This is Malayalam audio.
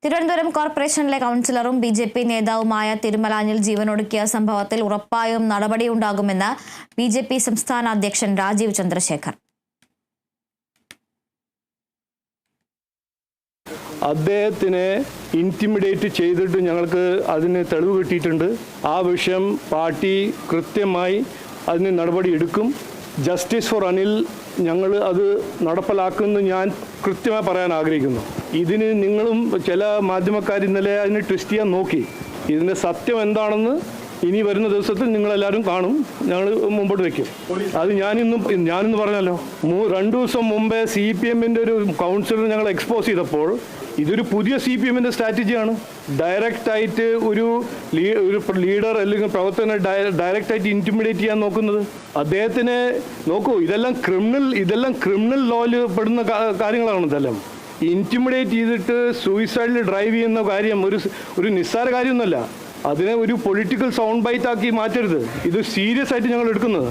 തിരുവനന്തപുരം കോർപ്പറേഷനിലെ കൗൺസിലറും ബി.ജെ.പി. നേതാവുമായ തിരുമലാഞ്ഞിൽ ജീവനൊടുക്കിയ സംഭവത്തിൽ ഉറപ്പായും നടപടിയുണ്ടാകുമെന്ന് ബി.ജെ.പി. സംസ്ഥാന അധ്യക്ഷൻ രാജീവ് ചന്ദ്രശേഖർ. അദ്ദേഹത്തിനെ ഇൻറ്റിമിഡേറ്റ് ചെയ്തിട്ട് ഞങ്ങൾക്ക് അതിന് തെളിവ് കിട്ടിയിട്ടുണ്ട്. ആ വിഷയം പാർട്ടി കൃത്യമായി അതിന് നടപടിയെടുക്കും. ജസ്റ്റിസ് ഫോർ അനിൽ ഞങ്ങൾ അത് നടപ്പിലാക്കുമെന്ന് ഞാൻ കൃത്യമായി പറയാൻ ആഗ്രഹിക്കുന്നു. ഇതിന് നിങ്ങളും ചില മാധ്യമക്കാർ ഇന്നലെ അതിന് ട്വിസ്റ്റ് ചെയ്യാൻ നോക്കി. ഇതിൻ്റെ സത്യം എന്താണെന്ന് ഇനി വരുന്ന ദിവസത്തിൽ നിങ്ങളെല്ലാവരും കാണും. ഞങ്ങൾ മുമ്പോട്ട് വയ്ക്കും. അത് ഞാനിന്ന് പറഞ്ഞല്ലോ, 2 ദിവസം മുമ്പേ CPM-ൻ്റെ ഒരു കൗൺസിലർ ഞങ്ങൾ എക്സ്പോസ് ചെയ്തപ്പോൾ ഇതൊരു പുതിയ CPM-ൻ്റെ സ്ട്രാറ്റജിയാണ്. ഡയറക്റ്റായിട്ട് ഒരു ലീഡർ അല്ലെങ്കിൽ പ്രവർത്തകനെ ഡയറക്റ്റായിട്ട് ഇൻറ്റിമിഡേറ്റ് ചെയ്യാൻ നോക്കുന്നത്. അദ്ദേഹത്തിനെ നോക്കൂ, ഇതെല്ലാം ക്രിമിനൽ ലോയിൽ പെടുന്ന കാര്യങ്ങളാണ്. ഇതെല്ലാം ഇൻറ്റിമിഡേറ്റ് ചെയ്തിട്ട് സൂയിസൈഡിൽ ഡ്രൈവ് ചെയ്യുന്ന കാര്യം ഒരു നിസ്സാര കാര്യമൊന്നുമല്ല. അതിനെ ഒരു പൊളിറ്റിക്കൽ സൗണ്ട് ബൈറ്റ് ആക്കി മാറ്റരുത്. ഇത് സീരിയസ് ആയിട്ട് ഞങ്ങൾ എടുക്കുന്നത്.